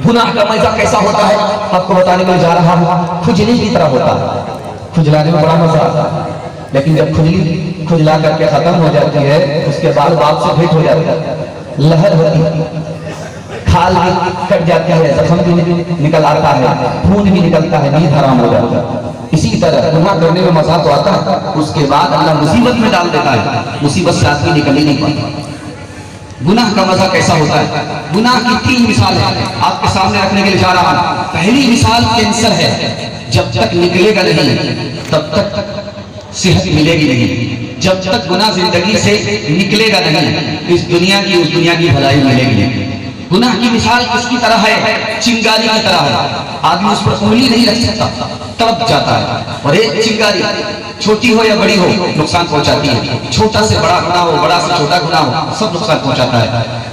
गुनाह का मजा कैसा होता है आपको बताने में जा रहा हूँ। खुजली की तरह होता है, खुजलाने में बड़ा मजा आता है, लेकिन जब खुजली खुजला करके खत्म हो जाती है उसके बाद बाप से भेंट हो जाती है, लहर होती है, खाल भी कट जाती है, जख्म भी निकल आता है, खून भी निकलता है, नींद हराम हो जाता है। इसी तरह गुनाह करने में मजा तो आता है, उसके बाद अल्लाह मुसीबत में डाल देता है, मुसीबत से आदमी निकल ही नहीं पाता। गुनाह का मजा कैसा होता है? गुनाह की 3 मिसाल है आपके सामने रखने के लिए जा रहा हूं। पहली मिसाल कैंसर है, जब तक निकलेगा नहीं तब तक सेहत मिलेगी नहीं। जब तक गुनाह जिंदगी से निकलेगा नहीं, इस दुनिया की उस दुनिया की भलाई मिलेगी नहीं। गुनाह की मिसाल किसकी तरह है? चिंगारी की तरह है। आदमी उस पर उंगली नहीं रख सकता, तड़प जाता है। और एक चिंगारी छोटी हो या बड़ी हो नुकसान पहुंचाती है। छोटा से बड़ा गुनाह हो, बड़ा से छोटा गुनाह हो, सब नुकसान पहुंचाता है।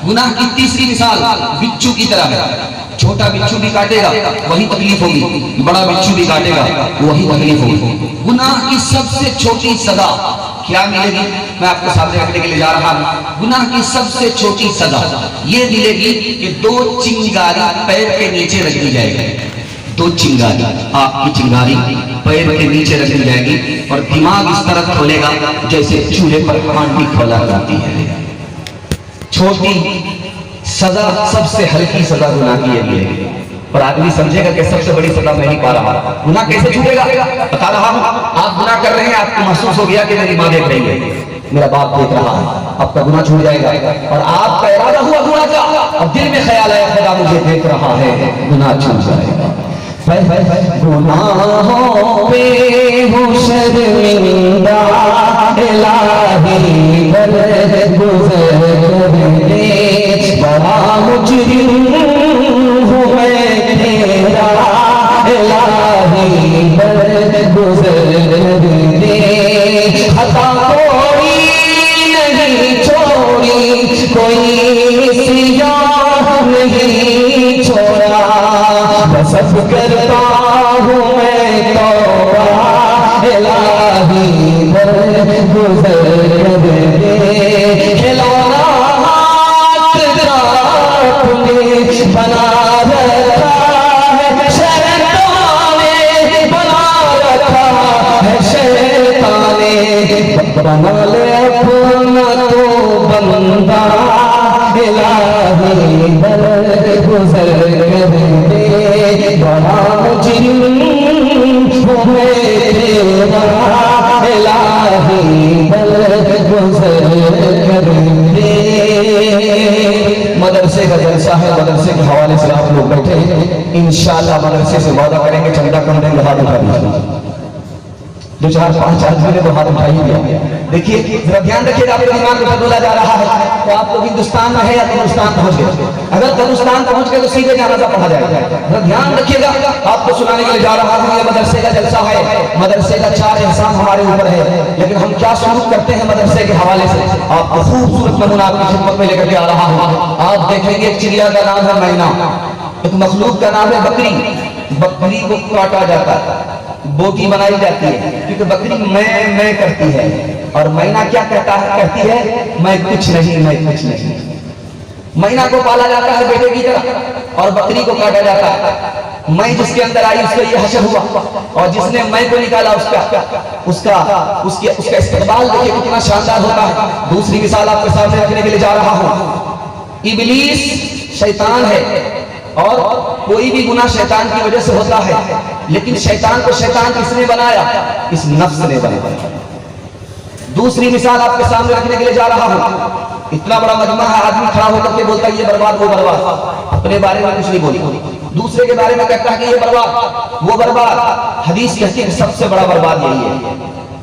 गुनाह की तीसरी मिसाल बिच्छू की तरह है। छोटा बिच्छू भी काटेगा वही तकलीफ होगी, बड़ा बिच्छू भी काटेगा वही तकलीफ होगी। गुनाह की सबसे छोटी सजा क्या मिलेगी? मैं आपको सामने रखने के लिए जा रहा हूं। गुनाह की सबसे छोटी सजा ये मिलेगी कि 2 चिंगारी पैर के नीचे रख दी जाएगी। 2 चिंगारी, आपकी चिंगारी पैर के नीचे रख दी जाएगी और दिमाग इस तरह खोलेगा जैसे चूल्हे पर हांडी खोला जाती है। छोटी सजा, सबसे हल्की सजा गुनाह की है। और आदमी समझेगा कि सबसे बड़ी सजा मैं नहीं पा रहा। गुनाह कैसे छूटेगा? बता रहा हूं। आप गुनाह कर रहे हैं, आपको महसूस हो गया कि मेरी माँ देख रही है, मेरा बाप देख रहा है, आपका गुनाह छूट जाएगा। और आपका इरादा हुआ गुनाह का, और दिल में ख्याल आया खुदा मुझे देख रहा है, गुनाह छूट जाएगा। गुनाहों पे हूँ शर्मिंदा, इलाही बल गुज़र दे, बड़ा मुजरिम हूँ मैं तेरा, इलाही बल गुज़र दे। खता कोई नहीं छोड़ी, कोई सियाह नहीं छोड़ा, सब करता हूँ मैं तौबा, इलाही बल गुज़र दे। खिलौना हाथ का अपने बना रखा है शैतान ने, बना रखा है शैतान ने, बना ले अपना तो बंदा, इलाही बल गुज़र दे। बड़ा मुजरिम हूँ मैं तेरा, इलाही बल गुज़र दे। मदरसे का जलसा है, मदरसे के हवाले से आप लोग बैठे हैं, इंशाअल्लाह मदरसे से वादा करेंगे चंदा कम देंगे, हाथ उठा दीजिए। 2-4-5 आदमी ने तो हाथ उठा ही दिया। देखिए जरा ध्यान रखिएगा, आपके दिमाग में बदला जा रहा है तो आप लोग हिंदुस्तान में है या तनुस्तान पहुंच गए। अगर तनुस्तान पहुंच गए तो सीधे जनाजा पढ़ा जाएगा। जरा ध्यान रखिएगा, आपको सुनाने के लिए जा रहा हूं। ये मदरसे का जलसा है, मदरसे का 4 एहसान हमारे ऊपर है, लेकिन हम क्या शुरू करते हैं मदरसे के हवाले से। आपको खूबसूरत नमूना आपकी खिदमत में लेकर के आ रहा हूँ। आप देखेंगे एक चिड़िया का नाम है मैना, एक मखलूक का नाम है बकरी। बकरी को काटा जाता है, बोटी बनाई जाती है, क्योंकि बकरी मैं करती है, और मैना क्या कहती है? मैं कुछ नहीं, मैं कुछ नहीं। मैना को पाला जाता है बेटे की तरह, और बकरी को काटा जाता है। मैं जिसके अंदर आई उसका ये हशर हुआ, और जिसने मैं को निकाला उसका इस्तेमाल देखिए कितना शानदार होता है। दूसरी मिसाल आपके सामने रखने के लिए जा रहा हूं। इब्लीस शैतान है, और कोई भी गुनाह शैतान की वजह से होता है, लेकिन शैतान को शैतान किसने बनाया? इस नफ्स ने बनाया। दूसरी मिसाल आपके सामने रखने के लिए जा रहा हूं। इतना बड़ा मजमा है, आदमी खड़ा होकर के बोलता है ये बर्बाद वो बर्बाद, अपने बारे में कुछ नहीं बोली, दूसरे के बारे में कहता है कि ये बर्बाद वो बर्बाद। हदीस कहती है सबसे बड़ा बर्बाद यही है।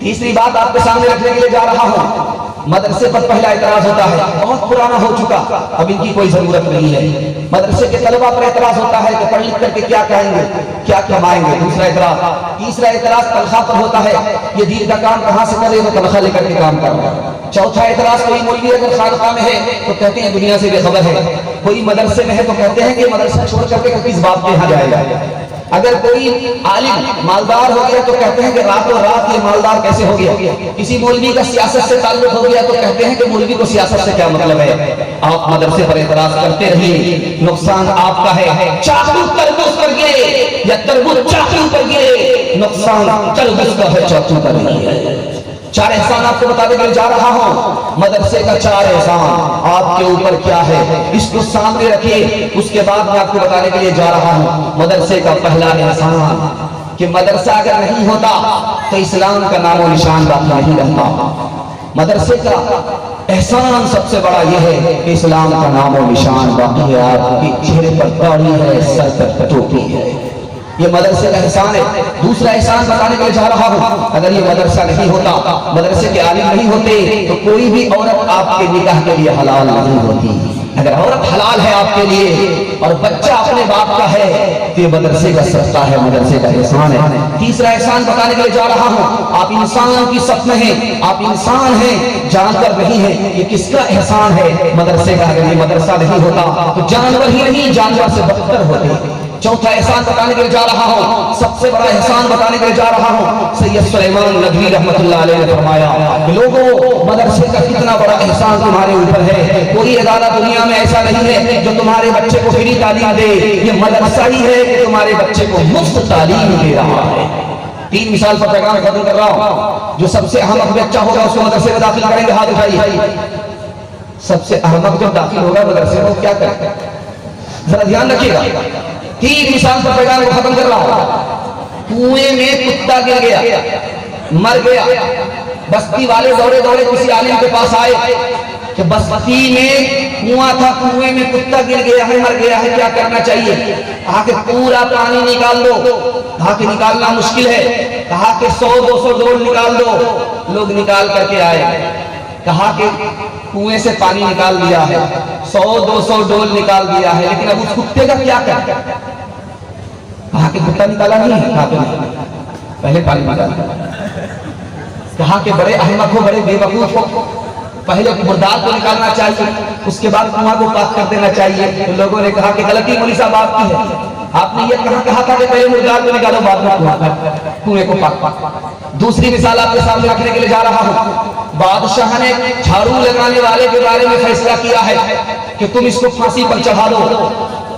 तीसरी बात आपके सामने रखने के लिए जा रहा हूं। मदरसे पर पहला एतराज होता है, बहुत पुराना हो चुका, अब इनकी कोई जरूरत नहीं है। मदरसे के तलबा पर एतराज होता है कि पढ़ लिख करके क्या कहेंगे, क्या कमाएंगे। दूसरा एतराज। तीसरा एतराज तनख्वाह पर होता है, ये दीन का काम कहाँ से करे, वो तनख्वाह लेकर के काम कर रहा है। चौथा एतराज, कोई मौलवी अगर खानका में है तो कहते हैं दुनिया से बेखबर है, कोई मदरसे में है तो कहते हैं कि मदरसा छोड़ करके किस बाप के यहाँ जाएगा। अगर कोई आलिम मालदार हो गया तो कहते हैं कि रातों रात ये मालदार कैसे हो गया। किसी मौलवी का सियासत से ताल्लुक हो गया तो कहते हैं कि मौलवी को सियासत से क्या मतलब है। आप मदरसे पर एतराज करते रहिए, नुकसान आपका है। चाकू तरबूज पर गिरे या तरबूज चाकू पर गिरे, नुकसान तरबूज का है, चाकू का नहीं है। 4 एहसान आपको बताने के लिए जा रहा हूं। मदरसे का 4 एहसान आपके ऊपर क्या है, इसको सामने रखिए। उसके बाद मैं आपको बताने के लिए जा रहा हूं मदरसे का पहला एहसान कि मदरसा अगर नहीं होता तो इस्लाम का नामो निशान बाकी नहीं रहता। मदरसे का एहसान सबसे बड़ा यह है कि इस्लाम का नामो निशान बाकी है। आपके चेहरे पर दाढ़ी है, सर पर टोपी है, ये मदरसे का एहसान है। दूसरा एहसान बताने के लिए जा रहा हूं, अगर ये मदरसा नहीं होता, मदरसे के आलिम नहीं होते तो कोई भी औरत आपके निकाह के लिए हलाल नहीं होती। अगर औरत हलाल है आपके लिए और बच्चा अपने बाप का है तो ये मदरसे का सत्ता है, मदरसे का एहसान है। तीसरा एहसान बताने के लिए जा रहा हूं, आप इंसान की सफ में हैं, आप इंसान हैं, जानवर नहीं है। ये किसका एहसान है? मदरसे का। अगर ये मदरसा नहीं होता तो जानवर ही नहीं, जानवर से बदतर होते। चौथा एहसान बताने के लिए जा रहा हूं, सबसे बड़ा एहसान बताने के लिए जा रहा हूं। सैयद सुलेमान नदवी रहमतुल्लाह अलैह ने फरमाया, लोगों मदरसे का कितना बड़ा एहसान तुम्हारे ऊपर है। कोई अदारा दुनिया में ऐसा नहीं है जो तुम्हारे बच्चे को फ्री तालीम दे, ये मदरसा ही है कि तुम्हारे बच्चे को मुफ्त तालीम दे रहा है। 3 मिसाल पर पैगाम खत्म कर रहा हूं। जो सबसे अहम बच्चा होगा उसको मदरसे में दाखिल करेंगे, हाथ उठाइए। सबसे अहम जो दाखिल होगा मदरसे में क्या करेंगे, जरा ध्यान रखिएगा। 3 मिसाल पर पैगाम को खत्म कर रहा हूं। कुएं में कुत्ता गिर गया, मर गया। बस्ती वाले दौड़े दौड़े किसी आलिम के पास आए कि बस्ती में कुआं था, कुएं में कुत्ता गिर गया है, मर गया है, क्या करना चाहिए? कहा कि पूरा पानी निकाल दो। कहा कि निकालना मुश्किल है। कहा कि 100-200 डोल निकाल दो। लोग निकाल करके आए। कहा कि कुएं से पानी निकाल दिया है, 100-200 डोल निकाल दिया है, लेकिन अब उस कुत्ते का क्या करें? कहा कि कुत्ता निकाला नहीं है। कहा कि पहले पानी निकाल। कहा कि बड़े अहमक हो, बड़े बेवकूफ हो, पहले मुर्दार को निकालना चाहिए, उसके बाद कुआं को पाक कर देना चाहिए। तो लोगों ने कहा कि गलती मौलवी साहब आपकी है। आपने ये कहा था कि पहले मुर्दार को निकालो, बाद में कुएं को पाक। दूसरी मिसाल आपके सामने रखने के लिए जा रहा हूं। बादशाह ने झाड़ू लगाने वाले के बारे में फैसला किया है कि तुम इसको फांसी पर चढ़ा दो।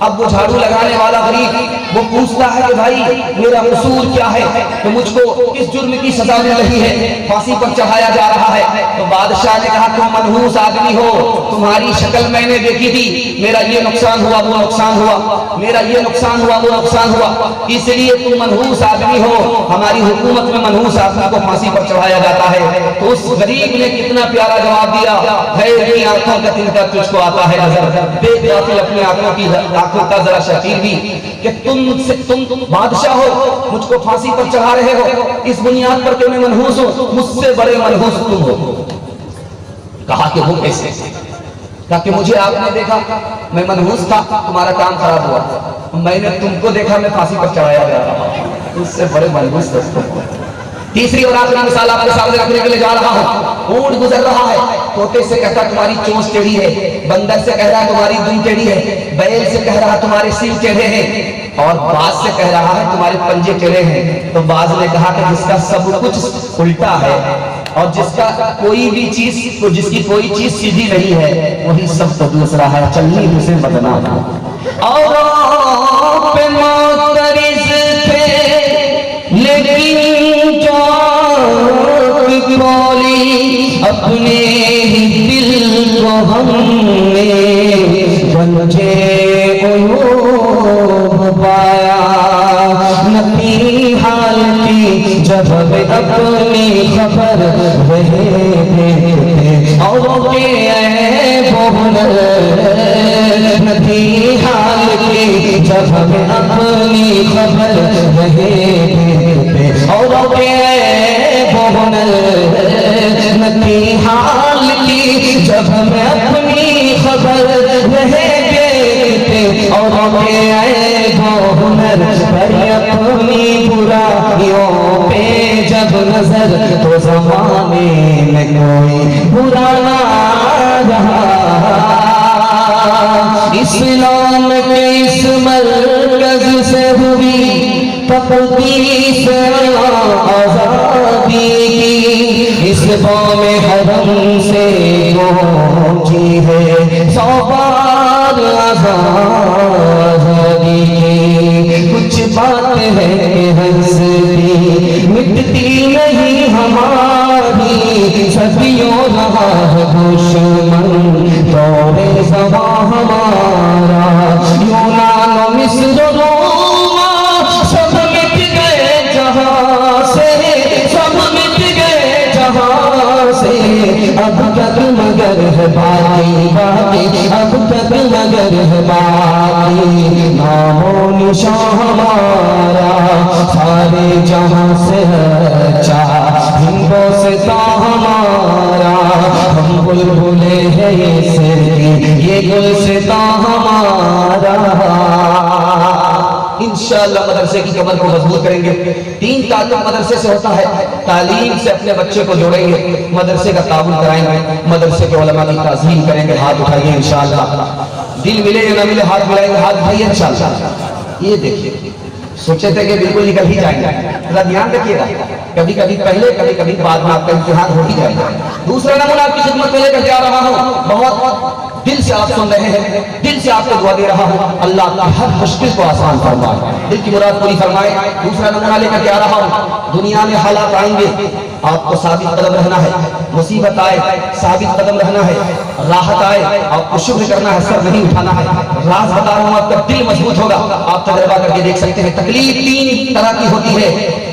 अब वो झाड़ू लगाने वाला गरीब वो पूछता है कि भाई मेरा कसूर क्या है, तो मुझको किस जुर्म की सजा मिल रही है, फांसी पर चढ़ाया जा रहा है। तो बादशाह ने कहा तुम मनहूस आदमी हो, तुम्हारी शक्ल मैंने देखी थी, मेरा ये नुकसान हुआ वो नुकसान हुआ, मेरा ये नुकसान हुआ वो नुकसान हुआ, इसलिए तुम मनहूस आदमी हो। हमारी हुकूमत में मनहूस आदमी को फांसी पर चढ़ाया जाता है। तो उस गरीब ने कितना प्यारा जवाब दिया, है आंखों का तिनका तुझको आता है नजर, देख गाफिल अपनी आंखों की आंखों का जरा शकीर भी कि तुम बादशाह हो, मुझको फांसी पर चढ़ा रहे हो, इस बुनियाद पर कि मैं मनहूस हूं, मुझसे बड़े मनहूस तुम हो। कहा कि वो कैसे? कहा कि मुझे आपने देखा, मैं मनहूस था, तुम्हारा काम खराब हुआ, मैंने तुमको देखा, मैं फांसी पर चढ़ाया गया, उससे बड़े मनहूस तुम। तीसरी और आखिरी मिसाल आपके सामने रखने के लिए जा रहा हूं। ऊंट गुजर रहा है, तोते से कहता तुम्हारी चोंच टेढ़ी है, बंदर से कह रहा है तुम्हारी दुम टेढ़ी है, बैल से कह रहा है तुम्हारे सिर टेढ़े हैं, और बाज से कह रहा है तुम्हारे पंजे टेढ़े हैं। तो बाज ने कहा कि जिसका सब कुछ उल्टा है और जिसका कोई भी चीज, जिसकी कोई चीज सीधी नहीं है, वही सब तो दूसरा है, चलनी मुझे बदनाम। और पे मोतरिज थे लेकिन बोली अपने ही दिल को हमने समझे पाया, नपी हाल की जब अपनी खबर रहे और के बोल नपी हाल की जब अपनी खबर रहे और के नदी हाल की जब मैं अपनी खबर रहे देते और आए हुनर पर अपनी बुराइयों पे जब नजर तो जमाने में कोई बुरा ना रहा। इस्लाम के इस मरकज से हुई तकदीस आजादी की इस बाम हरम से पहुंची है 100 बार आजादी की। कुछ बात है हंसती मिटती नहीं हमारी, सदियों रहा है दुश्मन दौरे ज़मां हमारा। यूनान मिस्र रोमा सब मिट गए जहां से, सब मिट गए जहां से। अब तक मगर है बाकी बाकी, अब तक मगर है बाकी। नामो निशान हमारा सारे जहां से अच्छा, हिंदोस्ता हमारा। हम बुलबुले हैं ये गुलसिता हमारा। इंशाअल्लाह मदरसे की कमर को मजबूत करेंगे। 3 ताल्लुक मदरसे से होता है, तालीम से अपने बच्चे को जोड़ेंगे, मदरसे का ताबून कराएंगे, मदरसे के उलमा की ताज़ीम करेंगे। हाथ उठाइए इंशाअल्लाह, दिल मिले या ना मिले हाथ मिलाएंगे, हाथ उठाइए इंशाअल्लाह। ये देखिए सोचे थे कि बिल्कुल निकल ही जाएंगे, थोड़ा ध्यान रखिएगा, कभी कभी पहले कभी कभी बाद में आपका इम्तिहान हो ही जाएगा। दूसरा नमूना आपकी खिदमत में लेकर जा रहा हूँ, बहुत दिल से आप सुन रहे हैं, दिल से आपको दुआ दे रहा हूँ, अल्लाह आपकी हर मुश्किल को आसान फरमाए, दिल की मुराद पूरी फरमाए। दूसरा नमूना लेकर के आ रहा हूँ, दुनिया में हालात आएंगे, आपको साबित कदम रहना है। मुसीबत आए साबित कदम रहना है, राहत आए आपको शुक्र करना है, सर नहीं उठाना है। राज बता रहा हूँ, आपका दिल मजबूत होगा। आप तजर्बा करके देख सकते हैं, तकलीफ 3 तरह की होती है,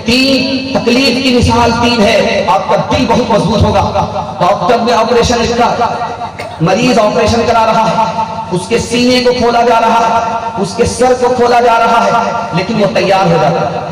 3 तकलीफ की मिसाल 3 है। आपका दिल बहुत मजबूत होगा। डॉक्टर ने ऑपरेशन लिखा, मरीज ऑपरेशन करा रहा है, उसके सीने को खोला जा रहा है, उसके सर को खोला जा रहा है, लेकिन वो तैयार हो जाता है।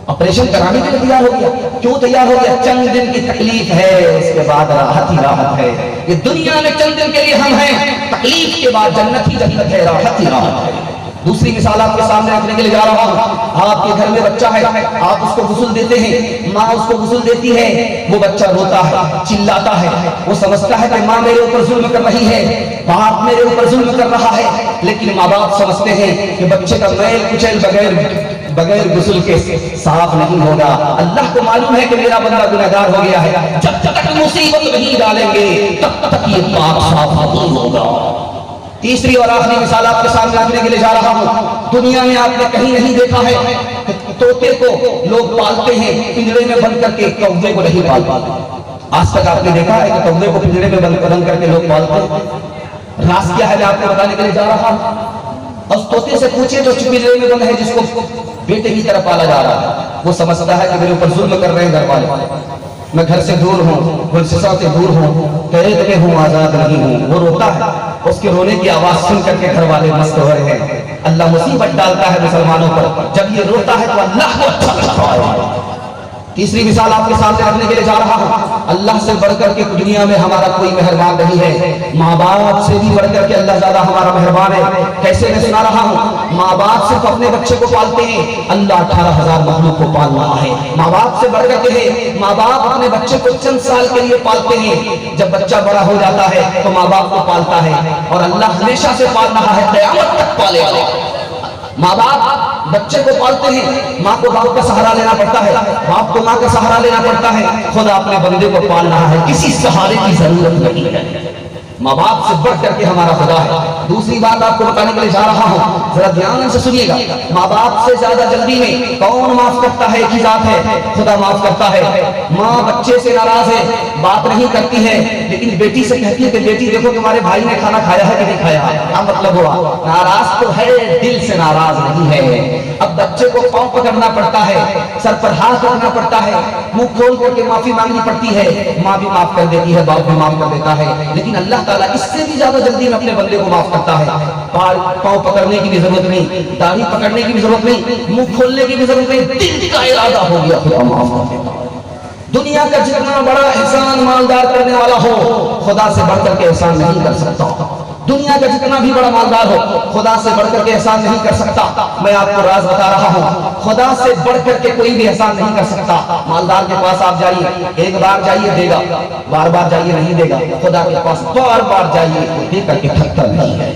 ऑपरेशन कराने के लिए तैयार हो गया। क्यों तैयार हो गया? चंद दिन की तकलीफ है, उसके बाद राहत ही राहत है। ये दुनिया में चंद दिन के लिए हम हैं, तकलीफ के बाद जन्नत ही जन्नत है, राहत ही राहत है। दूसरी मिसाल आपके सामने रखने के लिए जा रहा हूं। आपके घर में बच्चा है, आप उसको गुस्ल देते हैं, माँ उसको गुस्ल देती है, वो बच्चा रोता है, चिल्लाता है, वो समझता है कि माँ मेरे ऊपर जुल्म कर रही है, बाप मेरे ऊपर जुल्म कर रहा है। लेकिन माँ बाप समझते हैं कि बच्चे का मैल कुचैल बगैर गुस्ल के साफ नहीं होगा। अल्लाह को मालूम है कि मेरा बंदा गुनहगार हो गया है, जब तक मुसीबत नहीं डालेंगे तब तक ये पाप साफ नहीं होगा। तीसरी और आखिरी मिसाल आपके सामने रखने के लिए जा रहा हूं। दुनिया में आपने कहीं नहीं देखा है कि तोते को लोग पालते हैं पिंजरे में बंद करके, कौवे को नहीं पालते। आज तक आपने देखा है कि कौवे को पिंजरे में बंद करके लोग पालते हैं? राज क्या है मैं आपको बताने के लिए जा रहा हूं। और तोते से पूछे जो पिंजरे में बंद है, जिसको बेटे की तरह पाला जा रहा है, वो समझता है कि मेरे ऊपर जुल्म कर रहे हैं घर वाले, मैं घर से दूर हूँ, गुलसिसा से दूर हूँ, कैद में हूँ, आजाद नहीं हूँ। वो रोता है, उसके रोने की आवाज सुन करके घर वाले मस्त हो रहे हैं। अल्लाह मुसीबत डालता है मुसलमानों पर, जब ये रोता है तो अल्लाह को अच्छा लगता है। तीसरी मिसाल आपके सामने रखने के लिए जा रहा हूं। अल्लाह से बढ़कर के दुनिया में हमारा कोई मेहरबान नहीं है, माँ बाप से भी बढ़कर के अल्लाह ज्यादा हमारा मेहरबान है। कैसे मैं सुना रहा हूँ, माँ बाप सिर्फ अपने बच्चे को पालते हैं, अल्लाह 18,000 मखलूक को पाल रहा है। माँ बाप से बढ़कर के है, माँ बाप अपने बच्चे को चंद साल के लिए पालते हैं, जब बच्चा बड़ा हो जाता है तो माँ बाप को पालता है, और अल्लाह हमेशा से पाल रहा है, क़यामत तक पालेगा। माँ बाप बच्चे को पालते हैं, माँ को बाप का सहारा लेना पड़ता है, बाप को माँ का सहारा लेना पड़ता है। खुदा अपने बंदे को पाल रहा है, किसी सहारे की जरूरत नहीं है। माँ बाप से बढ़ करके हमारा खुदा है। दूसरी बात आपको बताने के लिए जा रहा हूँ, जरा ध्यान से सुनिएगा। माँ बाप से ज्यादा जल्दी में कौन माफ करता है? एक ही जात है, खुदा माफ करता है। माँ बच्चे से नाराज है, बात नहीं करती है, लेकिन बेटी से कहती है कि बेटी देखो तुम्हारे भाई ने खाना खाया है कि नहीं खाया है। क्या मतलब हुआ? नाराज तो है, दिल से नाराज नहीं है। अब बच्चे को पांव पकड़ना पड़ता है, सर पर हाथ रखना पड़ता है, मुंह खोल करके माफी मांगनी पड़ती है। माँ भी माफ कर देती है, बाप भी माफ कर देता है, लेकिन अल्लाह ताला इससे भी ज्यादा जल्दी में अपने बंदे को माफ करता है। पांव पकड़ने की भी जरूरत नहीं, दाढ़ी पकड़ने की भी जरूरत नहीं, मुंह खोलने की भी जरूरत नहीं, दिल का इरादा हो गया, खुदा माफ कर देता है। दुनिया का जितना बड़ा एहसान मालदार करने वाला हो, खुदा से बढ़कर के एहसान नहीं कर सकता। दुनिया का जितना भी बड़ा मालदार हो, खुदा से बढ़कर के एहसान नहीं कर सकता। मैं आपको राज बता रहा हूँ, खुदा से बढ़कर के कोई भी एहसान नहीं कर सकता। मालदार के पास आप जाइए, एक बार जाइए देगा, बार बार जाइए नहीं देगा। खुदा के पास बार बार जाइए, दे करके थकता नहीं है।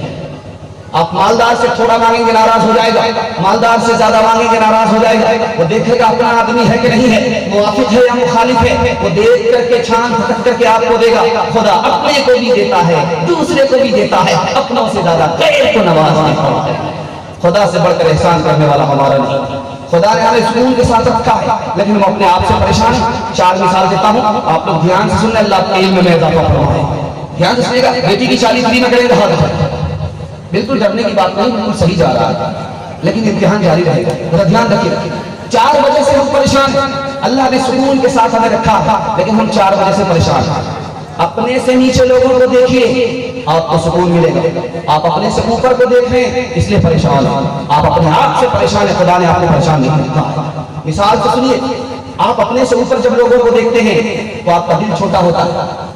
आप मालदार से थोड़ा मांगेंगे नाराज हो जाएगा, मालदार से ज्यादा मांगेंगे नाराज हो जाएगा। वो देखेगा अपना आदमी है कि नहीं है, मुवाफिक है या मुखालिफ है, वो देख करके छान फटक करके आपको देगा। खुदा अपने को भी देता है, दूसरे को भी देता है, अपनों से ज्यादा गैर को नवाजता है। खुदा से बढ़कर एहसान करने वाला हमारा नहीं। खुदा ने हमें सुकून के साथ रखा है, लेकिन हम अपने आप से परेशान हैं। 4 मिसाल देता हूँ, आप लोग ध्यान से सुनने, अल्लाह आपके इल्म में इजाफा फरमाए। ध्यान से सुनिएगा। बेटी की शादी फ्री में करेंगे, हाथ बिल्कुल डरने की बात नहीं, बिल्कुल सही जा रहा है, लेकिन इम्तिहान जारी रहेगा। जरा ध्यान रखिए, 4 बजे से हम परेशान हैं। अल्लाह ने सुकून के साथ हमें रखा है, लेकिन हम 4 बजे से परेशान हैं। अपने से नीचे लोगों को देखिए, आपको सुकून मिलेगा। आप अपने से ऊपर को देख रहे हैं, इसलिए परेशान हैं। आप अपने आप से परेशान है, खुदा ने आपको परेशान नहीं रखा। मिसाल से सुनिए, आप अपने से ऊपर जब लोगों को देखते हैं तो आपका दिल छोटा होता है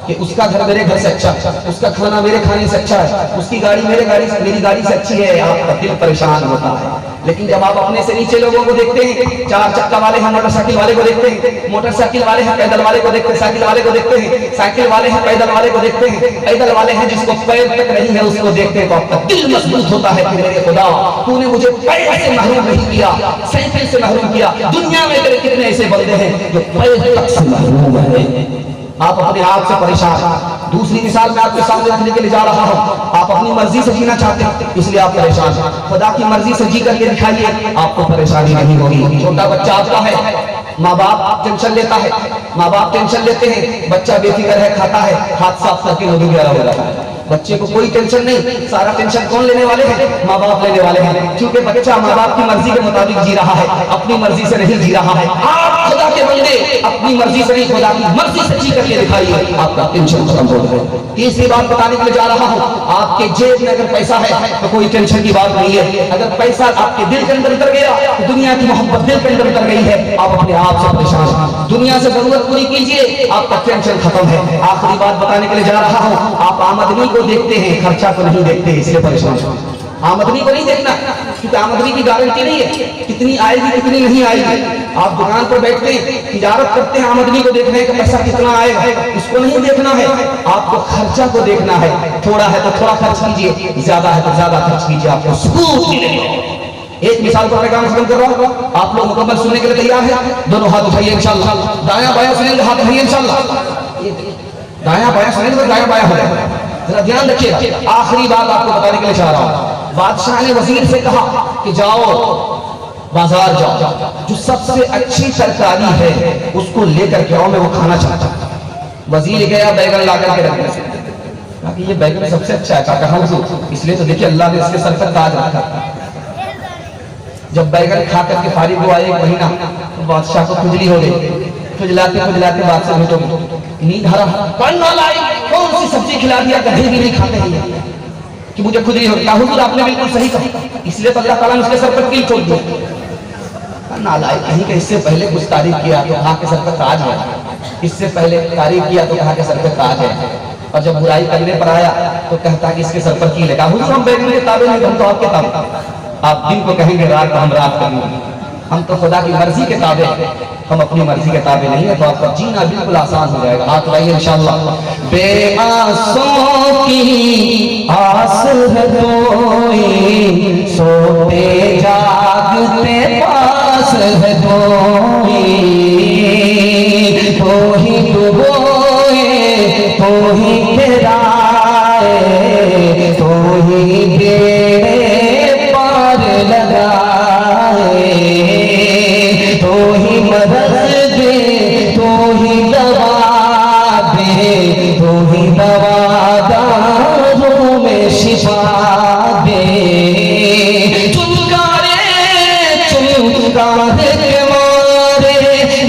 कि उसका घर मेरे घर से अच्छा, उसका खाना मेरे खाने से अच्छा है, उसकी गाड़ी मेरी गाड़ी से अच्छी है। आपका दिल परेशान होता है। लेकिन जब आप अपने से नीचे लोगों को देखते हैं, 4 चक्का वाले हैं, मोटरसाइकिल वाले को देखते हैं, मोटरसाइकिल वाले हैं, पैदल वाले को देखते हैं, साइकिल वाले को देखते हैं, साइकिल वाले हैं, पैदल वाले को देखते हैं, पैदल वाले हैं जिसको पैर तक नहीं है उसको देखते हैं, तो आपका दिल मजबूत होता है कि मेरे खुदा, तूने मुझे पैर से महरूम नहीं किया, साइकिल से महरूम किया। दुनिया में तेरे कितने ऐसे बंदे हैं जो पैर तक से महरूम है। आप अपने आप से परेशान हैं। दूसरी मिसाल मैं आपके सामने रखने के लिए जा रहा हूं। आप अपनी मर्जी से जीना चाहते हैं, इसलिए आप परेशान हैं। खुदा की मर्जी से जी करके दिखाइए, आपको परेशानी नहीं होगी। छोटा बच्चा आपका है, माँ बाप टेंशन लेता है, माँ बाप टेंशन लेते हैं, बच्चा बेफिक्र है, खाता है, हाथ साफ करके वजू वगैरह हो रहा है। बच्चे को कोई टेंशन नहीं, सारा टेंशन कौन लेने वाले हैं? माँ बाप लेने वाले हैं, क्योंकि बच्चा माँ बाप की मर्जी के मुताबिक जी रहा है, अपनी मर्जी से नहीं जी रहा है। आप खुदा के बंदे अपनी मर्जी से नहीं, खुदा की मर्जी से जी करके दिखाइए, आपका टेंशन खत्म हो जाएगा। तीसरी बात बताने के लिए जा रहा हूँ, आपके जेब में अगर पैसा है तो कोई टेंशन की बात नहीं है। अगर पैसा आपके दिल के अंदर उतर गया तो दुनिया की मोहब्बत दिल के अंदर उतर गई है, आप अपने आप से परेशान हैं। दुनिया से जरूरत पूरी कीजिए, आपका टेंशन खत्म है। आखिरी बात बताने के लिए जा रहा हूँ, आप आमदनी को देखते हैं, खर्चा को नहीं देखते, इसलिए परेशान हैं। आमदनी को नहीं देखना, क्योंकि आमदनी की गारंटी नहीं है कितनी आएगी कितनी नहीं आएगी। आप दुकान पर बैठते हैं, तिजारत करते हैं, आमदनी को देखना है कि पैसा कितना आएगा, इसको नहीं देखना है। आपको खर्चा को देखना है। थोड़ा है तो थोड़ा खर्च कीजिए, ज्यादा है तो ज्यादा खर्च कीजिए, आपको सुकून मिलेगा। एक मिसाल पर मैं काम खत्म कर रहा हूँ, आप लोग मुकम्मल सुनने के लिए तैयार हैं? दोनों हाथ उठाइए इंशाल्लाह। दायां बायां सुनेंगे, हाथ उठाइए इंशाल्लाह। दायां बायां सुनेंगे तो दायां बायां हो जाएगा। जरा ध्यान रखिएगा। आखिरी बात आपको बताने के लिए चाह रहा हूं। बादशाह ने वजीर से कहा कि जाओ बाजार जाओ, जो सबसे अच्छी तरकारी है उसको लेकर के आओ, मैं वो खाना चाहता हूं। वजीर गया, बैगन ला करके रखने से कहा कि ये बैगन सबसे अच्छा है। कहा इसलिए तो देखिए अल्लाह ने इसके सर पर ताज रखा। जब बैगन खा करके फारिग हुआ 1 महीना, तो बादशाह को खुजली हो गई। खुजलाते खुजलाते बात से भेटो, नींद हराम, कौन सी सब्जी खिला दिया, गधे भी नहीं खाते हैं कि मुझे खुजली हो गई। हुजूर आपने बिल्कुल सही कहा, इसलिए तो अल्लाह ताला ने उसके सर पर कील छोड़ दिया। नालायक, कहीं के इससे पहले कुछ तारीफ किया तो कहा के सर पर ताज है, इससे पहले तारीफ किया तो कहा के सर पर ताज है, और जब बुराई करने पर आया तो कहता कि इसके सर पर कील है। हुजूर हम बैगन के ताबे नहीं, हम तो आपके ताबे। आप दिन को कहेंगे रात को हम रात करेंगे, हम तो खुदा की मर्जी के ताबे, हम अपनी मर्जी के ताबे नहीं है। तो आपका जीना बिल्कुल आसान हो जाएगा। हाथ लाइए इंशाअल्लाह। बेआसों की आस है कोई, सोते जागते पास है कोई, तो ही डुबोए तो ही गिराए, तो ही बेड़े पार लगाए, तो ही मदद दे, तो ही दवा दे, तो ही दवादारों में शिफा दे। चुनकारे चुनकारे के मारे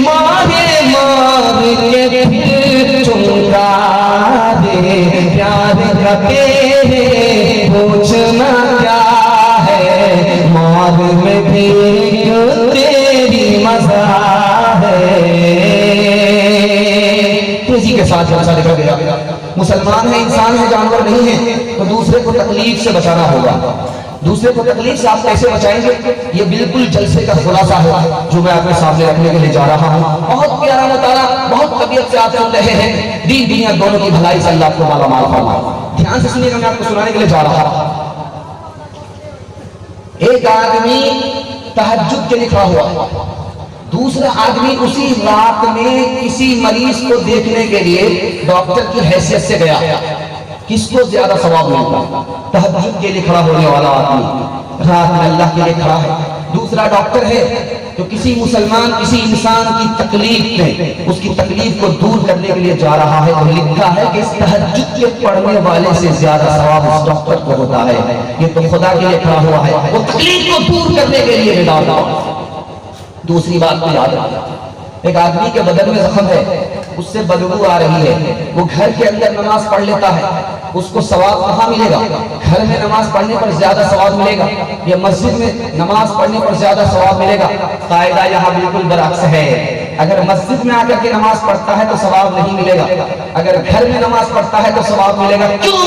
मारे मार के फिर चुनकारे, प्यार का तेरे पूछना क्या है, मार में भी तेरी मजा है। तेजी के साथ जलसा लिखा गया। मुसलमान है, इंसान है, जानवर नहीं है, तो दूसरे को तकलीफ से बचाना होगा। दूसरे को तकलीफ से आप कैसे बचाएंगे, ये बिल्कुल जलसे का खुलासा है जो मैं आपके सामने रखने के लिए जा रहा हूँ। बहुत प्यारा मुताला, बहुत तबीयत से आप सुन रहे हैं। दीन दुनिया दोनों की भलाई से अल्लाह को माला माल फरमाए। ध्यान से सुनिएगा, मैं आपको सुनाने के लिए जा रहा हूँ। एक आदमी तहज्जुद के लिखा हुआ है, दूसरा आदमी उसी रात में किसी मरीज को देखने के लिए डॉक्टर की हैसियत से गया, किसको ज्यादा सवाब मिलता? तहज्जुद के लिए खड़ा होने वाला आदमी रात में अल्लाह के लिए खड़ा है। दूसरा डॉक्टर है तो किसी मुसलमान, किसी इंसान की तकलीफ में उसकी तकलीफ को दूर करने के लिए जा रहा है, तो लिखा है कि इस तहज्जुद के पढ़ने वाले से ज्यादा सवाब उस डॉक्टर को होता है। ये तो खुदा के लिए खड़ा हुआ है, वो तकलीफ को दूर करने के लिए निकाल। दूसरी बात को याद रखना, एक आदमी के बदन में जख्म है, उससे बदबू आ रही है, वो घर के अंदर नमाज पढ़ लेता है, उसको सवाब कहाँ मिलेगा? घर में नमाज पढ़ने पर ज्यादा सवाब मिलेगा या मस्जिद में नमाज पढ़ने पर ज्यादा सवाब मिलेगा? कायदा यहाँ बिल्कुल बरअक्स है। अगर मस्जिद में आकर के नमाज पढ़ता है तो सवाब नहीं मिलेगा, अगर घर में नमाज पढ़ता है तो सवाब मिलेगा। क्यों?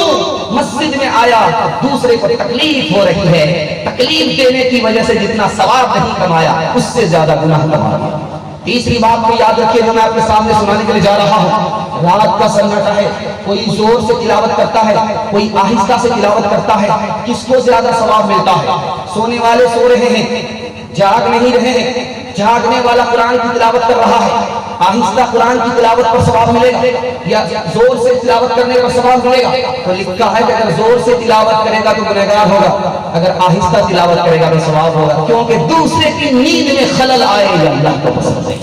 मस्जिद में आया, दूसरे को तकलीफ हो रही है, तकलीफ देने की वजह से जितना सवाब नहीं कमाया उससे ज्यादा गुनाह कमाया। तीसरी बात को याद रखिए जो मैं आपके सामने सुनाने के लिए जा रहा हूँ। रात का सन्नाटा है, कोई जोर से तिलावत करता है, कोई आहिस्ता से तिलावत करता है, किसको ज्यादा सवाब मिलता है? सोने वाले सो रहे हैं, जाग नहीं रहे हैं, जागने वाला कुरान की तिलावत कर रहा है, आहिस्ता कुरान की तिलावत पर सवाब मिलेगा या जोर से तिलावत करने पर सवाब मिलेगा? तो लिखा है कि अगर जोर से तिलावत करेगा तो गुनहगार होगा, अगर आहिस्ता तिलावत करेगा तो सवाब होगा, क्योंकि दूसरे की नींद में खलल आए अल्लाह को पसंद है।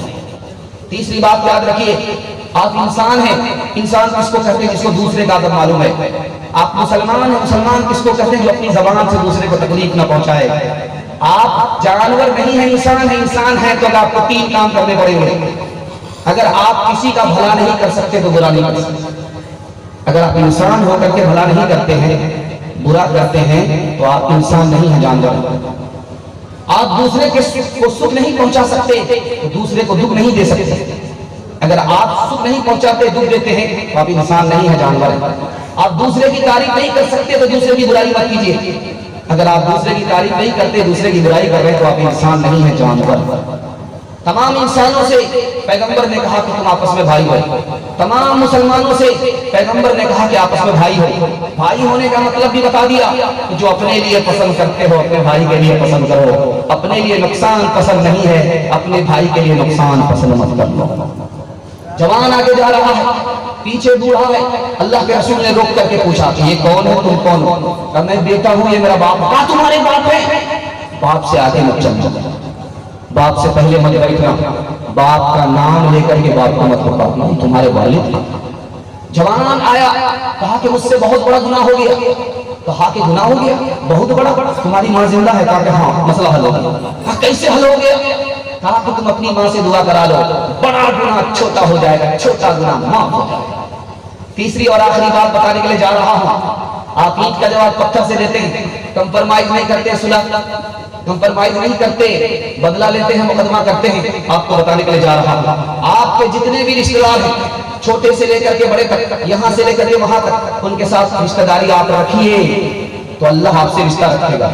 तीसरी बात याद रखिए, आप इंसान हैं, इंसान किसको कहते हैं? जिसको दूसरे का अदब मालूम है। आप मुसलमान हैं, मुसलमान किसको कहते हैं? जो अपनी जबान से दूसरे को तकलीफ न पहुंचाए। आप जानवर नहीं है, इंसान है। इंसान है तो आपको तीन काम करने पड़ेंगे। अगर आप किसी का भला नहीं कर सकते तो बुरा नहीं कर सकते। अगर आप इंसान होकर के भला नहीं करते हैं, बुरा करते हैं, तो आप इंसान नहीं है, जानवर। आप दूसरे को सुख नहीं पहुंचा सकते तो दूसरे को दुख नहीं दे सकते। अगर आप सुख नहीं पहुंचाते, दुख देते हैं, तो आप इंसान नहीं है, जानवर है। आप दूसरे की तारीफ नहीं कर सकते तो दूसरे की बुराई मत कीजिए। अगर आप दूसरे की तारीफ नहीं करते, दूसरे की बुराई कर रहे हैं, तो आप इंसान नहीं है, जानवर। तमाम इंसानों से पैगंबर ने कहा कि तुम आपस में भाई हो। तमाम मुसलमानों से पैगंबर ने कहा कि आपस में भाई हो। भाई होने का मतलब भी बता दिया कि जो अपने लिए पसंद करते हो अपने भाई के लिए पसंद करो। अपने लिए नुकसान पसंद नहीं है, अपने भाई के लिए नुकसान पसंद मत कर लो। जवान आगे जा रहा है, पीछे बूढ़ा है। अल्लाह के रसूल ने रोक करके पूछा कि ये कौन है, तुम कौन हो? कहा मैं बेटा हूं, ये मेरा बाप। कहा तुम्हारे बाप है? बाप से आगे मत चलना, बाप से पहले मत बैठना, बाप का नाम लेकर के बाप को मत पुकारना, तुम्हारे वालिद। जवान आया, कहा कि मुझसे बहुत बड़ा गुनाह हो गया। कहा कि गुनाह हो गया? बहुत बड़ा? तुम्हारी माँ जिंदा है? कहा कि हाँ। मसला हल हो गया। कैसे हल हो गया? कहा कि तुम अपनी माँ से दुआ करा लो, बड़ा गुनाह छोटा हो जाएगा, छोटा गुनाह माफ हो जाएगा। तीसरी और आखिरी बात बताने के लिए जा रहा हूं। आप ईंट का जवाब पत्थर से देते हैं, कंप्रोमाइज नहीं करते, सुलह कंप्रोमाइज नहीं करते, बदला लेते हैं, मुकदमा करते हैं। आपको बताने के लिए जा रहा हूं, आपके जितने भी रिश्तेदार हैं, छोटे से लेकर के बड़े तक, यहां से लेकर के वहां तक, उनके साथ रिश्तेदारी आप रखिए तो अल्लाह आपसे रिश्ता रखेगा।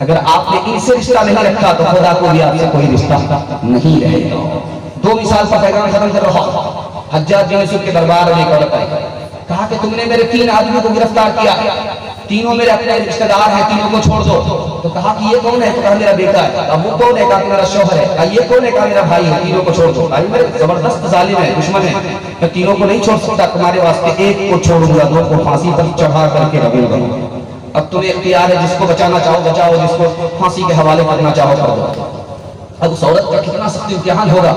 अगर आपने इनसे रिश्ता नहीं रखा तो खुदा को भी आपसे कोई रिश्ता नहीं रहेगा। दो मिसाल का पैगाम खत्म कर रहा हूं। हज्जाज बिन यूसुफ के दरबार में कहा कि तुमने मेरे 3 आदमियों को गिरफ्तार किया, तीनों मेरे अपने रिश्तेदार हैं, तीनों को छोड़ दो। तो कहा कि ये कौन है? तो कहा मेरा बेटा है। अब वो कौन है? कहा मेरा शौहर है। कहा ये कौन है? कहा मेरा भाई है। तीनों को छोड़ दो। भाई मेरे जबरदस्त जालिम है, दुश्मन है, मैं तीनों को नहीं छोड़ सकता, तुम्हारे वास्ते एक को छोड़ूंगा, 2 को फांसी पर चढ़ा करके रखूंगा। अब तुम्हें इख्तियार है, जिसको बचाना चाहो बचाओ, जिसको फांसी के हवाले करना चाहो कर दो। अब उस औरत का कितना सख्त इम्तिहान होगा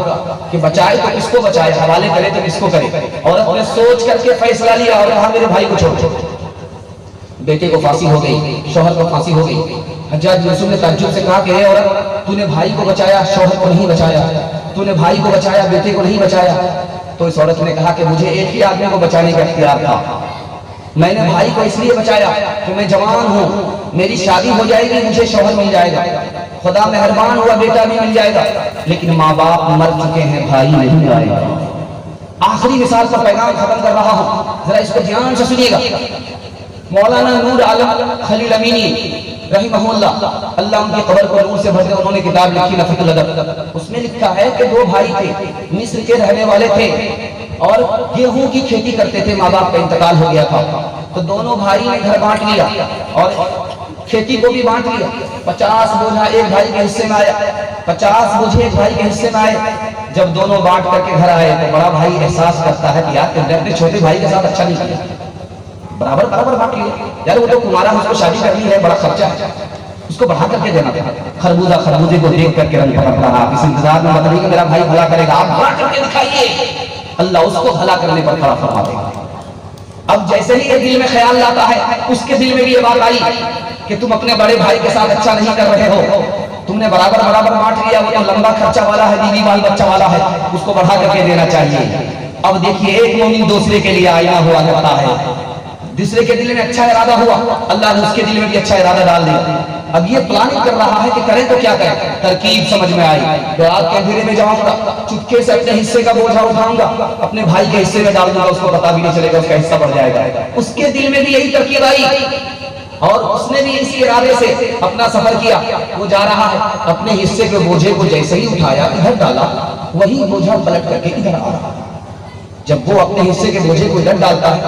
कि बचाए तो किसको बचाए, हवाले करे तो किसको करे। औरत ने सोच करके फैसला लिया और कहा मेरे भाई को छोड़। बेटे को फांसी हो गई, शौहर को फांसी हो गई। हज्जाज बिन यूसुफ ने ताज्जुब से कहा कि हे औरत, तूने भाई को बचाया, शौहर को नहीं बचाया, तूने भाई को बचाया, बेटे को नहीं बचाया। तो इस औरत ने कहा कि मुझे एक ही आदमी को बचाने का इख्तियार था, मैंने भाई को इसलिए बचाया कि मैं जवान हूँ, मेरी शादी हो जाएगी, मुझे शौहर मिल जाएगा, खुदा मेहरबान हुआ बेटा भी मिल जाएगा, लेकिन माँ बाप मर चुके हैं, भाई नहीं आएगा। आखिरी मिसाल पर पैगाम खत्म कर रहा हूँ, जरा इसको ध्यान से सुनिएगा। मौलाना नूर आलम खलील अमीनी रहिमहुल्लाह, अल्लाह उनकी कब्र को नूर से भर दे, उन्होंने किताब लिखी नफ़तुल अदब। उसमें लिखा है कि 2 भाई थे, मिस्र के रहने वाले थे और गेहूं की खेती करते थे। माँ बाप का इंतकाल हो गया था, तो दोनों भाई ने घर बांट लिया और खेती को भी बांट लिया। 50 बोझा एक भाई के हिस्से में आया, 50 बोझे एक भाई के हिस्से में आए। जब दोनों बांट करके घर आए तो बड़ा भाई एहसास करता है कि यार तुमने अपने छोटे भाई के साथ अच्छा नहीं किया, बराबर बराबर बांट लिया। यार वो तो कुमारा, उसको शादी करनी है, बड़ा खर्चा है, उसको बढ़ा करके देना था। खरबूजा खरबूजे को देख करके रंग पकड़ रहा, इस इंतजार में मतलब कि मेरा भाई भला करेगा, आप बढ़ा करके दिखाइए, अल्लाह उसको भला करने पर खड़ा फरमा देगा। अब जैसे ही ये दिल में ख्याल लाता है, उसके दिल में भी ये बात आई कि तुम अपने बड़े भाई के साथ अच्छा नहीं कर रहे हो, तुमने बराबर बराबर बांट लिया, वो तो लंबा खर्चा वाला है, बीवी बाल बच्चा वाला है, उसको बढ़ा करके देना चाहिए। अब देखिए एक मोमिन दूसरे के लिए आईना हुआ करता है, दूसरे के दिल में अच्छा इरादा हुआ, अल्लाह ने उसके दिल में भी अच्छा इरादा डाल दिया। अब ये प्लानिंग कर रहा है कि करें तो क्या करें। तरकीब समझ में आई, रात के अंधेरे में जाऊंगा, चुपके से अपने हिस्से का बोझा उठाऊंगा, अपने भाई के हिस्से में डाल दूंगा, उसको पता भी नहीं चलेगा, उसका हिस्सा बढ़ जाएगा। उसके दिल में भी यही तरकीब आई और उसने भी इसी इरादे से अपना सफर किया। वो जा रहा है, अपने हिस्से के बोझे को जैसे ही उठाया, इधर डाला, वही बोझा पलट करके इधर आ रहा। जब वो अपने हिस्से के बोझे को इधर डालता है,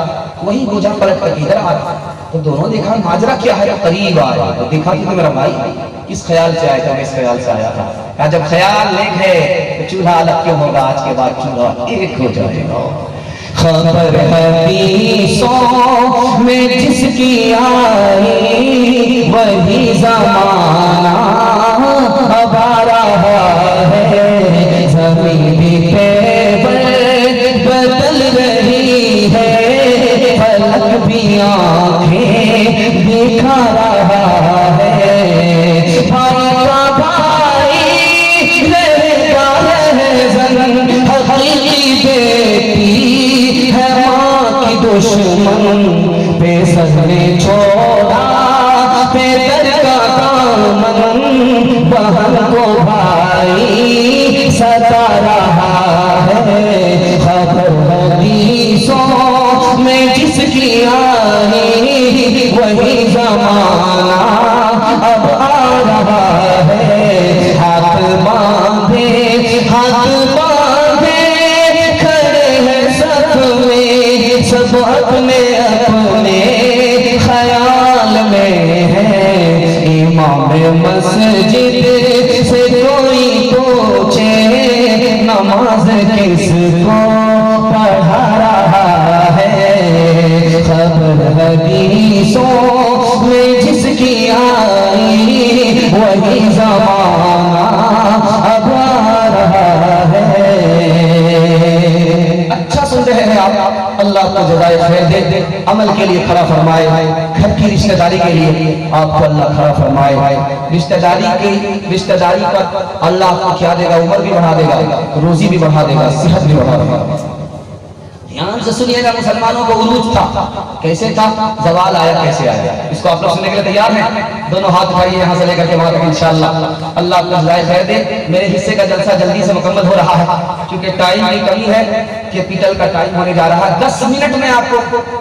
वही बोझा पलट करके इधर आ रहा। तो दोनों देखा माजरा क्या है, तो करीब आया तो देखा कि मेरा भाई किस ख्याल से आया था, मैं इस ख्याल से आया था। जब ख्याल नेक है तो चूल्हा अलग क्यों होगा, आज के बाद चूल्हा एक हो जाएगा। खबर हदीसों में जिसकी आई वही ज़माना अब आ रहा है, ज़मीन पे बदल रही है, फलक भी आंखें दिखा रहा है। भाई का भाई रहता है जन, हकीकी बेटी है माँ की दुश्मन, बेसर ने छोड़ा बेदर का दामन, बहन को भाई सता रहा है। खबर हदीसों में जिसकी आई वही ज़माना अब आ रहा है। हाथ बांधे खड़े हैं सब में, सब अपने अपने ख्याल में है। इमाम मस्जिद से कोई पूछे नमाज किसको पढ़ा रहा है। खबर हदीसों में जिसकी आई वही ज़माना अब आ रहा है। अच्छा सुन रहे हैं आप, अल्लाह को जज़ाए खैर दे, अमल के लिए खड़ा फरमाए, घर की रिश्तेदारी के लिए आपको अल्लाह खड़ा फरमाए। रिश्तेदारी पर अल्लाह आपको क्या देगा, उम्र भी बढ़ा देगा, रोजी भी बढ़ा देगा, सेहत भी बढ़ा देगा। ध्यान से सुनिएगा, मुसलमानों को उरूज था, कैसे था, जवाल आया कैसे आया, इसको आप लोग सुनने के लिए तैयार हैं? दोनों हाथ उठाइए यहाँ से लेकर के वहां तक इंशाअल्लाह। अल्लाह आपको जज़ाए खैर दे। मेरे हिस्से का जलसा जल्दी से मुकम्मल हो रहा है क्योंकि टाइम की कमी है, कैपिटल का टाइम होने जा रहा है। 10 मिनट में आपको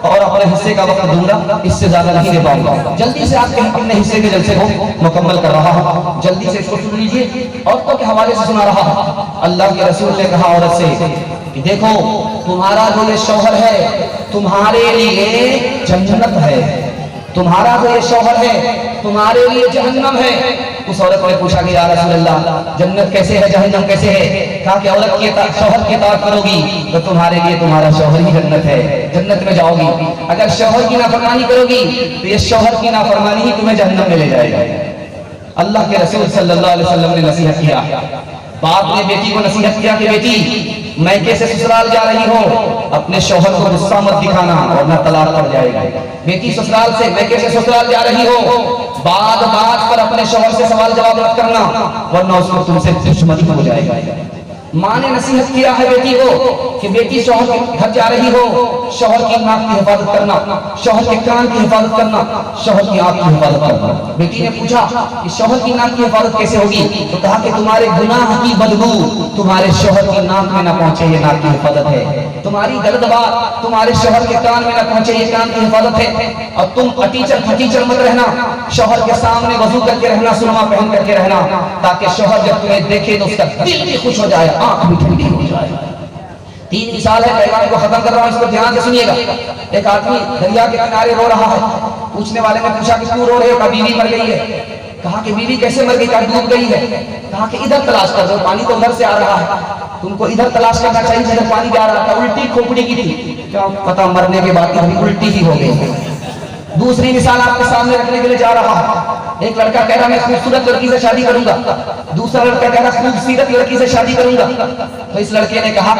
और अपने हिस्से का वक्त दूंगा, इससे ज्यादा नहीं दे पाऊंगा। जल्दी से आपके अपने हिस्से के जलसे को मुकम्मल कर रहा हूँ, जल्दी से इसको सुन लीजिए। औरतों के हवाले से सुना रहा हूँ। अल्लाह के रसूल ने कहा औरत से कि देखो तुम्हारा जो ये शौहर है तुम्हारे लिए जन्नत है, तुम्हारा जो ये शौहर है तुम्हारे लिए जहन्नम है। उस औरत ने पूछा कि या रसूल अल्लाह जन्नत कैसे है, जहन्नम कैसे है? कहा कि औरत की शौहर की इताअत करोगी तो तुम्हारे लिए तुम्हारा शौहर ही जन्नत है, जन्नत में जाओगी। अगर शौहर की नाफरमानी करोगी तो ये शौहर की नाफरमानी ही तुम्हें जहन्नम में ले जाएगा। अल्लाह के रसूल सल्लल्लाहु अलैहि वसल्लम ने नसीहत किया, बाप ने बेटी को नसीहत किया कि बेटी मैके से ससुराल जा रही हो, अपने शौहर को गुस्सा मत दिखाना वरना तलाक पड़ जाएगा। बेटी ससुराल से मैके से ससुराल जा रही हो, बात बात पर अपने शौहर से सवाल जवाब मत करना वरना उसको तुमसे दुश्मनी हो जाएगा। माँ ने नसीहत किया है बेटी को कि बेटी शौहर के घर जा रही हो, शौहर की नाक की हिफाजत करना, शौहर के कान की हिफाजत करना, शौहर की आंख की हिफाजत करना। बेटी ने पूछा कि शौहर की नाक की हिफाजत कैसे होगी? तो कहा कि तुम्हारे गुनाह की बदबू तुम्हारे शौहर की नाक में ना पहुंचे, ये नाक की हिफाजत है। तुम्हारी गलत बात तुम्हारे शौहर के कान में ना पहुंचे, ये कान की हिफाजत है। और तुम अटीचर फटीचर मत रहना, शौहर के सामने वजू करके रहना, सुरमा पहन करके रहना, ताकि शौहर जब तुम्हें देखे तो उसका दिल भी खुश हो जाए, आंख भी ठंडी हो जाए। 3 मिसाल है, पैगाम को खत्म कर रहा हूं, इसको ध्यान से सुनिएगा। एक आदमी दरिया के किनारे रो रहा है, पूछने वाले ने पूछा कि क्यों रो रहे हो? कहा बीवी मर गई है। कहा कि बीवी कैसे मर गई? कहा डूब गई है। कहा कि इधर तलाश कर दो, पानी तो उधर से आ रहा है, तुमको इधर तलाश करना चाहिए जिधर पानी जा रहा था। उल्टी खोपड़ी की थी, क्या पता मरने के बाद कभी उल्टी ही हो गई। दूसरी मिसाल आपके सामने रखने के लिए जा रहा हूं। एक लड़का कह रहा मैं खूबसूरत लड़की से शादी करूंगा, दूसरा लड़का कह रहा खूबसूरत लड़की से शादी करूंगा। तो इस लड़के ने कहा